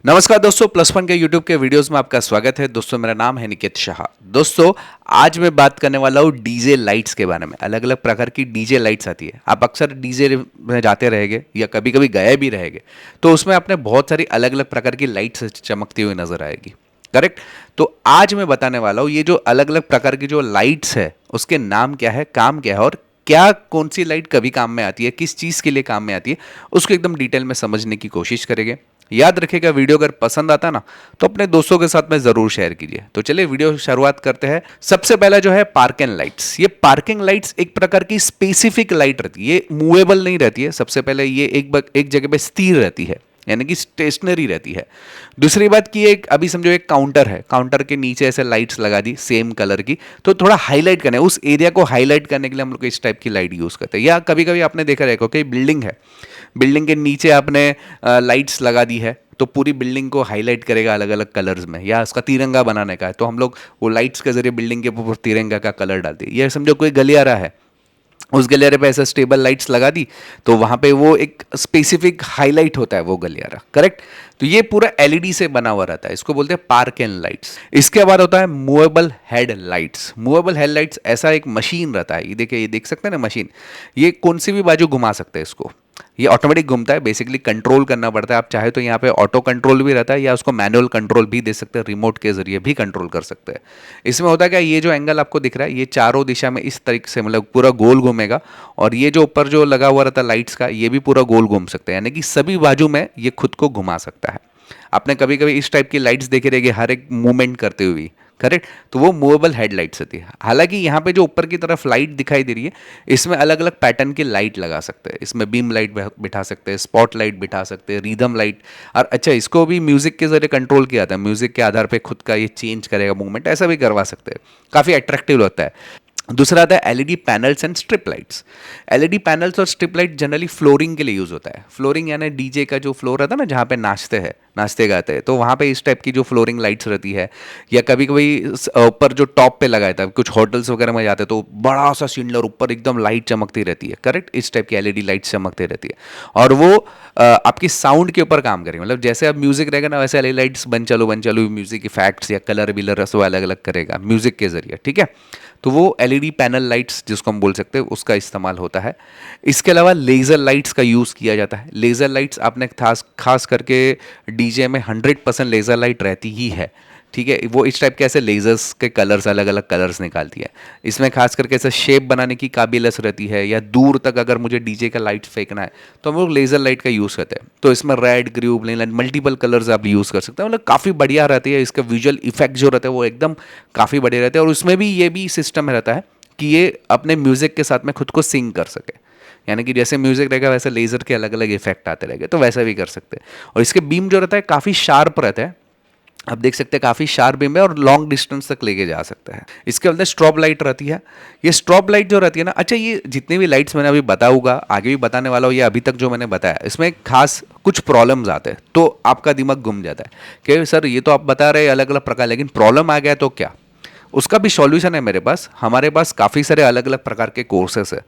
नमस्कार दोस्तों, plus one के यूट्यूब के वीडियोस में आपका स्वागत है। दोस्तों मेरा नाम है निकेत शाह। दोस्तों आज मैं बात करने वाला हूँ डीजे लाइट्स के बारे में। अलग अलग प्रकार की डीजे लाइट्स आती है। आप अक्सर डीजे में जाते रहेंगे या कभी कभी गए भी रहेंगे, तो उसमें आपने बहुत सारी अलग अलग प्रकार की लाइट्स चमकती हुई नजर आएगी। करेक्ट। तो आज मैं बताने वाला हूँ ये जो अलग अलग प्रकार की जो लाइट्स है उसके नाम क्या है, काम क्या है और क्या कौन सी लाइट कभी काम में आती है, किस चीज़ के लिए काम में आती है, उसको एकदम डिटेल में समझने की कोशिश करेंगे। याद रखिएगा, वीडियो अगर पसंद आता ना तो अपने दोस्तों के साथ में जरूर शेयर कीजिए। तो चलिए वीडियो शुरुआत करते हैं। सबसे पहला जो है पार्किंग लाइट्स। ये पार्किंग लाइट्स एक प्रकार की स्पेसिफिक लाइट रहती है, ये मूवेबल नहीं रहती है। सबसे पहले ये एक जगह पे स्थिर रहती है, यानी कि स्टेशनरी रहती है। दूसरी बात की एक अभी समझो एक काउंटर है, काउंटर के नीचे ऐसे लाइट्स लगा दी सेम कलर की, तो थोड़ा हाईलाइट करना है, उस एरिया को हाईलाइट करने के लिए हम लोग इस टाइप की लाइट यूज करते हैं। या कभी कभी आपने देखा रहेगा कि बिल्डिंग है, बिल्डिंग के नीचे आपने लाइट्स लगा दी है, तो पूरी बिल्डिंग को हाईलाइट करेगा अलग अलग कलर्स में। या उसका तिरंगा बनाने का है तो हम लोग वो लाइट्स के जरिए बिल्डिंग के ऊपर तिरंगा का कलर डालते हैं। ये समझो कोई गलियारा है, उस गलियारे पे ऐसा स्टेबल लाइट्स लगा दी तो वहां पे वो एक स्पेसिफिक हाईलाइट होता है वो गलियारा। करेक्ट। तो ये पूरा एलईडी से बना हुआ रहता है, इसको बोलते हैं पार्क एंड लाइट्स। इसके बाद होता है movable head lights. Movable head lights ऐसा एक मशीन रहता है, ये देखिए, ये देख सकते हैं ना मशीन, ये कौन सी भी बाजू घुमा सकते हैं इसको। ये ऑटोमेटिक घूमता है, बेसिकली कंट्रोल करना पड़ता है। आप चाहे तो यहाँ पे ऑटो कंट्रोल भी रहता है या उसको मैनुअल कंट्रोल भी दे सकते हैं, रिमोट के जरिए भी कंट्रोल कर सकते हैं। इसमें होता है क्या, ये जो एंगल आपको दिख रहा है ये चारों दिशा में इस तरीके से मतलब पूरा गोल घूमेगा, और ये जो ऊपर जो लगा हुआ रहता है लाइट्स का ये भी पूरा गोल घूम सकते हैं, यानी कि सभी बाजू में ये खुद को घुमा सकता है। आपने कभी कभी इस टाइप की लाइट्स देखे रहेगी हर एक मूवमेंट करते हुए। करेक्ट। तो वो मूवेबल हेडलाइट्स होती है। हालांकि यहाँ पे जो ऊपर की तरफ लाइट दिखाई दे रही है इसमें अलग अलग पैटर्न की लाइट लगा सकते हैं। इसमें बीम लाइट बिठा सकते हैं, स्पॉट लाइट बिठा सकते हैं, रिदम लाइट। और अच्छा, इसको भी म्यूजिक के जरिए कंट्रोल किया जाता है, म्यूजिक के आधार पे खुद का ये चेंज करेगा मूवमेंट, ऐसा भी करवा सकते हैं। काफ़ी अट्रैक्टिव होता है। दूसरा आता है LED panels and strip lights. LED panels और स्ट्रिप लाइट जनरली फ्लोरिंग के लिए यूज होता है। फ्लोरिंग यानी डीजे का जो फ्लोर रहता है ना, जहाँ पे नाचते गाते हैं, तो वहाँ पे इस टाइप की जो फ्लोरिंग लाइट्स रहती है। या कभी कभी ऊपर जो टॉप पे लगाया था, कुछ होटल्स वगैरह में जाते हैं तो बड़ा सा सिंडलर ऊपर एकदम लाइट चमकती रहती है। करेक्ट। इस टाइप की एलईडी लाइट्स चमकती रहती है और वो आपकी साउंड के ऊपर काम करेगी। मतलब जैसे अब म्यूजिक रहेगा ना, वैसे एलईडी लाइट्स बन चलो म्यूजिक इफेक्ट्स या कलर विलर वो अलग अलग करेगा म्यूजिक के जरिए। ठीक है। तो वो एलईडी पैनल लाइट्स जिसको हम बोल सकते हैं उसका इस्तेमाल होता है। इसके अलावा लेज़र लाइट्स का यूज़ किया जाता है। लेज़र लाइट्स आपने खास करके डीजे में 100% लेज़र लाइट रहती ही है। ठीक है। वो इस टाइप के ऐसे लेजर्स के कलर्स, अलग अलग कलर्स निकालती है। इसमें खास करके ऐसे शेप बनाने की काबिलियत रहती है, या दूर तक अगर मुझे डीजे का लाइट फेंकना है तो हम लोग लेजर लाइट का यूज़ करते हैं। तो इसमें red, green, blue, multiple colours आप यूज़ कर सकते हैं। मतलब काफ़ी बढ़िया रहती है। इसका विजुअल इफेक्ट जो रहता है वो एकदम काफ़ी बढ़िया रहते हैं। और उसमें भी ये भी सिस्टम रहता है कि ये अपने म्यूजिक के साथ में खुद को सिंग कर सके, यानी कि जैसे म्यूजिक रहेगा वैसे लेजर के अलग अलग इफेक्ट आते रहेंगे, तो वैसा भी कर सकते हैं। और इसके बीम जो रहता है काफ़ी शार्प रहता है, आप देख सकते हैं काफ़ी शार्प बीम है और लॉन्ग डिस्टेंस तक लेके जा सकता है। इसके अंदर स्ट्रॉब लाइट रहती है। ये स्ट्रॉब लाइट जो रहती है ना, अच्छा, ये जितनी भी लाइट्स मैंने अभी बताऊंगा, आगे भी बताने वाला हूँ, ये अभी तक जो मैंने बताया इसमें खास कुछ प्रॉब्लम्स आते हैं तो आपका दिमाग घूम जाता है कि सर ये तो आप बता रहे अलग अलग प्रकार, लेकिन प्रॉब्लम आ गया तो क्या। उसका भी सॉल्यूशन है मेरे पास। हमारे पास काफ़ी सारे अलग अलग प्रकार के कोर्सेस है,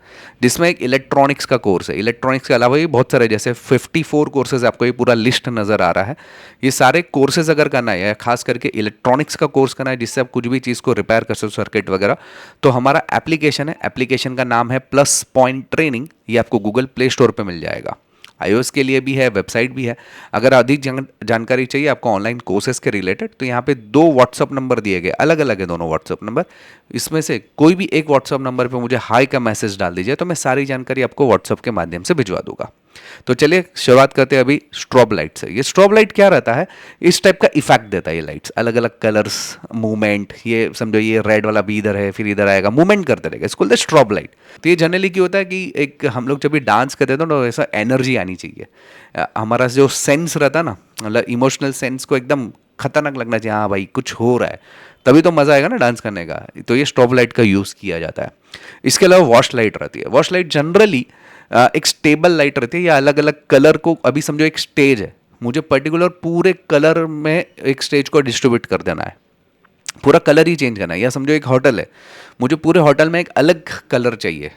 जिसमें एक इलेक्ट्रॉनिक्स का कोर्स है। इलेक्ट्रॉनिक्स के अलावा भी बहुत सारे, जैसे 54 कोर्सेज, आपको ये पूरा लिस्ट नज़र आ रहा है। ये सारे कोर्सेज अगर करना है या खास करके इलेक्ट्रॉनिक्स का कोर्स करना है जिससे आप कुछ भी चीज़ को रिपेयर कर सकते हो, सर्किट वगैरह, तो हमारा एप्लीकेशन है। एप्लीकेशन का नाम है प्लस पॉइंट ट्रेनिंग। ये आपको गूगल प्ले स्टोर पर मिल जाएगा। iOS के लिए भी है, वेबसाइट भी है। अगर अधिक जानकारी चाहिए आपको ऑनलाइन कोर्सेज के रिलेटेड, तो यहाँ पे 2 व्हाट्सअप नंबर दिए गए, अलग अलग है दोनों व्हाट्सअप नंबर। इसमें से कोई भी एक व्हाट्सअप नंबर पे मुझे हाई का मैसेज डाल दीजिए, तो मैं सारी जानकारी आपको व्हाट्सअप के माध्यम से भिजवा दूंगा। तो चलिए शुरुआत करते हैं अभी स्ट्रॉब लाइट से। ये स्ट्रॉब लाइट क्या रहता है, इस टाइप का इफेक्ट देता है ये लाइट्स, अलग अलग कलर्स, मूवमेंट। ये समझो ये रेड वाला भी इधर है, फिर इधर आएगा, मूवमेंट करते रहेगा, इसको बोलते हैं स्ट्रॉब लाइट। तो ये जनरली क्या होता है कि एक हम लोग जब भी डांस करते हैं तो ऐसा एनर्जी आनी चाहिए। हमारा जो सेंस रहता है ना, मतलब इमोशनल सेंस को एकदम खतरनाक लगना चाहिए, हाँ भाई कुछ हो रहा है, तभी तो मजा आएगा ना डांस करने का। तो ये स्ट्रॉब लाइट का यूज किया जाता है। इसके अलावा वॉश लाइट रहती है। वॉश लाइट जनरली एक स्टेबल लाइट रहती है, या अलग अलग कलर को, अभी समझो एक स्टेज है, मुझे पर्टिकुलर पूरे कलर में एक स्टेज को डिस्ट्रीब्यूट कर देना है, पूरा कलर ही चेंज करना है। या समझो एक होटल है, मुझे पूरे होटल में एक अलग कलर चाहिए।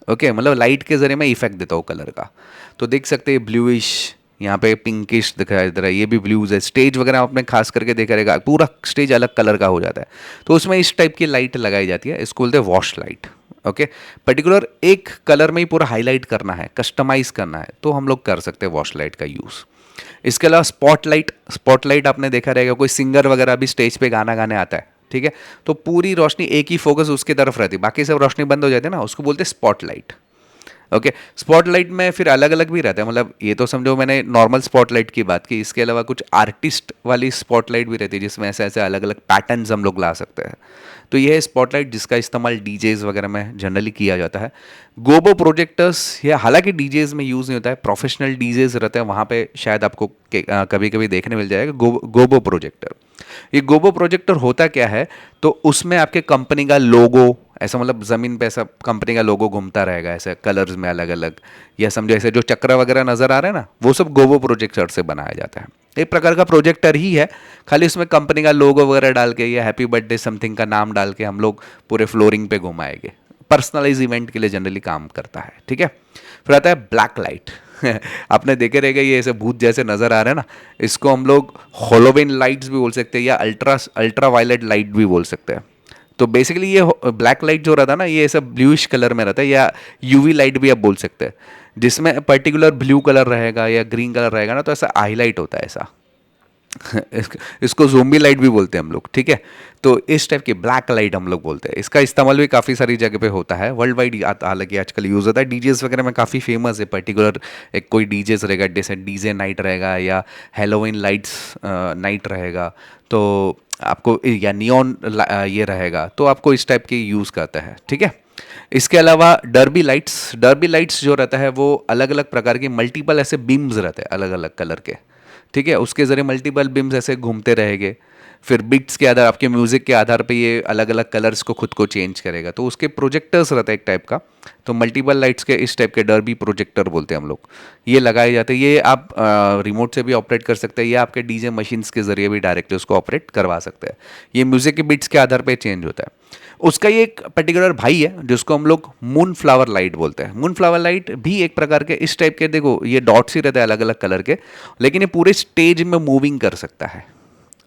ओके, मतलब लाइट के जरिए मैं इफेक्ट देता हूँ कलर का। तो देख सकते हैं ब्लूइश, यहाँ पे पिंकिश दिखाई दे रहा है, ये भी ब्लूज है। स्टेज वगैरह आपने खास करके देखा रहेगा, पूरा स्टेज अलग कलर का हो जाता है, तो उसमें इस टाइप की लाइट लगाई जाती है, इसको बोलते हैं वॉश लाइट। ओके, पर्टिकुलर एक कलर में ही पूरा हाईलाइट करना है, कस्टमाइज करना है, तो हम लोग कर सकते हैं वॉश लाइट का यूज़। इसके अलावा स्पॉटलाइट, स्पॉटलाइट आपने देखा रहेगा, कोई सिंगर वगैरह भी स्टेज पे गाना गाने आता है, ठीक है, तो पूरी रोशनी एक ही फोकस उसकी तरफ रहती है, बाकी सब रोशनी बंद हो जाती है ना, उसको बोलते हैं स्पॉटलाइट। ओके, स्पॉटलाइट में फिर अलग अलग भी रहता है, मतलब ये तो समझो मैंने नॉर्मल स्पॉटलाइट की बात की, इसके अलावा कुछ आर्टिस्ट वाली स्पॉटलाइट भी रहती है, जिसमें ऐसे ऐसे अलग अलग पैटर्न्स हम लोग ला सकते हैं। तो ये है स्पॉटलाइट, जिसका इस्तेमाल डीजेज वगैरह में जनरली किया जाता है। गोबो प्रोजेक्टर्स, ये हालांकि डीजेज में यूज़ नहीं होता है, प्रोफेशनल डीजेज रहते हैं, वहाँ पे शायद आपको कभी कभी देखने मिल जाएगा गोबो प्रोजेक्टर। ये गोबो प्रोजेक्टर होता क्या है, तो उसमें आपके कंपनी का लोगो, ऐसा मतलब ज़मीन पे ऐसा कंपनी का लोगो घूमता रहेगा ऐसे कलर्स में अलग अलग, या समझो ऐसे जो चक्र वगैरह नज़र आ रहे हैं ना, वो सब गोबो प्रोजेक्टर से बनाया जाता है। एक प्रकार का प्रोजेक्टर ही है, खाली उसमें कंपनी का लोगो वगैरह डाल के या हैप्पी बर्थडे समथिंग का नाम डाल के हम लोग पूरे फ्लोरिंग पे घुमाएंगे। पर्सनलाइज इवेंट के लिए जनरली काम करता है, ठीक है। फिर आता है ब्लैक लाइट। आपने देखे रहेगा, ये ऐसे भूत जैसे नजर आ रहे हैं ना, इसको हम लोग होलोविन लाइट्स भी बोल सकते हैं, या अल्ट्रा वायलेट लाइट भी बोल सकते हैं। तो बेसिकली ये ब्लैक लाइट जो रहता है ना, ये ऐसा ब्लूइश कलर में रहता है, या यूवी लाइट भी आप बोल सकते हैं, जिसमें पर्टिकुलर ब्लू कलर रहेगा या ग्रीन कलर रहेगा ना, तो ऐसा हाईलाइट होता है ऐसा। इसको ज़ोंबी लाइट भी बोलते हैं हम लोग, ठीक है। तो इस टाइप की ब्लैक लाइट हम लोग बोलते हैं, इसका इस्तेमाल भी काफ़ी सारी जगह पे होता है, वर्ल्ड वाइड हालांकि आजकल यूज़ होता है, डीजेस वगैरह में काफ़ी फेमस है। पर्टिकुलर एक कोई डीजेस रहेगा, जैसे डीजे नाइट रहेगा या हेलोविन लाइट्स नाइट रहेगा, तो आपको या नियॉन ये रहेगा, तो आपको इस टाइप की यूज़ करता है, ठीक है। इसके अलावा डर्बी लाइट्स जो रहता है, वो अलग अलग प्रकार की मल्टीपल ऐसे बीम्स रहते हैं अलग अलग कलर के, ठीक है। उसके ज़रिए मल्टीपल बीम्स ऐसे घूमते रहेंगे, फिर बीट्स के आधार, आपके म्यूज़िक के आधार पे ये अलग अलग कलर्स को खुद को चेंज करेगा, तो उसके प्रोजेक्टर्स रहता है एक टाइप का। तो मल्टीपल लाइट्स के इस टाइप के डर्बी प्रोजेक्टर बोलते हैं हम लोग, ये लगाए जाते हैं। ये आप रिमोट से भी ऑपरेट कर सकते हैं, या आपके डीजे मशीन्स के ज़रिए भी डायरेक्टली उसको ऑपरेट करवा सकते हैं। ये म्यूज़िक के बीट्स के आधार पर चेंज होता है। उसका ये एक पर्टिकुलर भाई है जिसको हम लोग मून फ्लावर लाइट बोलते हैं। मून फ्लावर लाइट भी एक प्रकार के इस टाइप के, देखो ये डॉट्स ही रहते हैं अलग अलग कलर के, लेकिन ये पूरे स्टेज में मूविंग कर सकता है।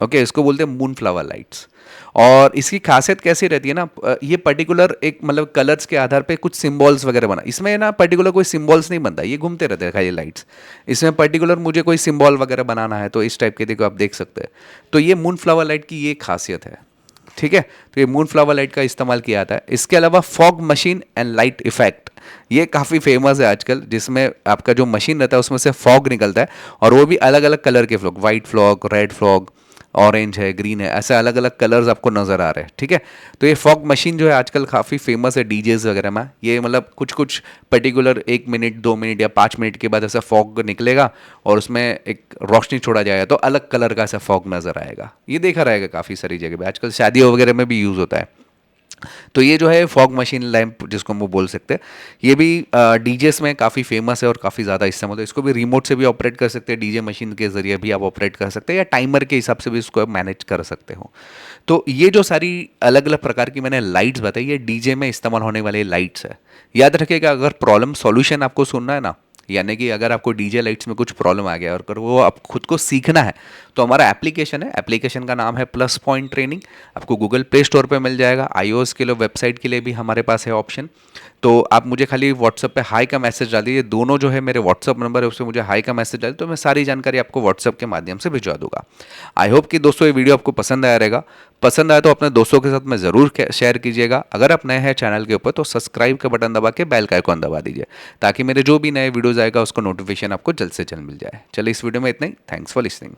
ओके, इसको बोलते हैं मून फ्लावर लाइट्स। और इसकी खासियत कैसी रहती है ना, ये पर्टिकुलर एक मतलब कलर्स के आधार पे कुछ सिंबल्स वगैरह बना, इसमें ना पर्टिकुलर कोई सिंबल्स नहीं बनता, ये घूमते रहते हैं खाली लाइट्स। इसमें पर्टिकुलर मुझे कोई सिंबल वगैरह बनाना है, तो इस टाइप के देखो आप देख सकते हैं। तो ये मून फ्लावर लाइट की ये खासियत है, ठीक है। तो ये मून फ्लावर लाइट का इस्तेमाल किया जाता है। इसके अलावा fog machine and light effect, ये काफ़ी फेमस है आजकल, जिसमें आपका जो मशीन रहता है उसमें से फॉग निकलता है, और वो भी अलग अलग कलर के flog, white flog, red flog, orange है, ग्रीन है, ऐसे अलग अलग कलर्स आपको नज़र आ रहे हैं, ठीक है। तो ये फॉग मशीन जो है आजकल काफ़ी फेमस है डीजेज वगैरह में। ये मतलब कुछ कुछ पर्टिकुलर 1 मिनट 2 मिनट या 5 मिनट के बाद ऐसा फॉग निकलेगा, और उसमें एक रोशनी छोड़ा जाएगा, तो अलग कलर का ऐसा फॉग नज़र आएगा। ये देखा रहेगा काफ़ी सारी जगह पे, आजकल शादियों वगैरह में भी यूज़ होता है। तो ये जो है फॉग मशीन लैंप जिसको हम वो बोल सकते हैं, ये भी डीजेस में काफ़ी फेमस है और काफ़ी ज़्यादा इस्तेमाल होता है। इसको भी रिमोट से भी ऑपरेट कर सकते हैं, डीजे मशीन के ज़रिए भी आप ऑपरेट कर सकते हैं, या टाइमर के हिसाब से भी इसको आप मैनेज कर सकते हो। तो ये जो सारी अलग अलग प्रकार की मैंने लाइट्स बताई, ये डीजे में इस्तेमाल होने वाली लाइट्स है। याद रखिएगा, अगर प्रॉब्लम सॉल्यूशन आपको सुनना है ना, यानी कि अगर आपको डीजे लाइट्स में कुछ प्रॉब्लम आ गया और अगर वो आप खुद को सीखना है, तो हमारा एप्लीकेशन है, एप्लीकेशन का नाम है प्लस पॉइंट ट्रेनिंग। आपको गूगल प्ले स्टोर पे मिल जाएगा। आईओएस के लिए वेबसाइट के लिए भी हमारे पास है ऑप्शन। तो आप मुझे खाली व्हाट्सएप पे हाई का मैसेज डाल दीजिए, दोनों जो है मेरे व्हाट्सएप नंबर है, उससे मुझे हाई का मैसेज डाल, तो मैं सारी जानकारी आपको व्हाट्सएप के माध्यम से भिजवा दूंगा। आई होप कि दोस्तों ये वीडियो आपको पसंद आया रहेगा। पसंद आया तो अपने दोस्तों के साथ में ज़रूर शेयर कीजिएगा। अगर आप नए हैं चैनल के ऊपर, तो सब्सक्राइब का बटन दबा के बेल का आइकॉन दबा दीजिए, ताकि मेरे जो भी नए वीडियोज़ आएगा उसको नोटिफिकेशन आपको जल्द से जल्द मिल जाए। चलिए इस वीडियो में इतना ही। Thanks for listening.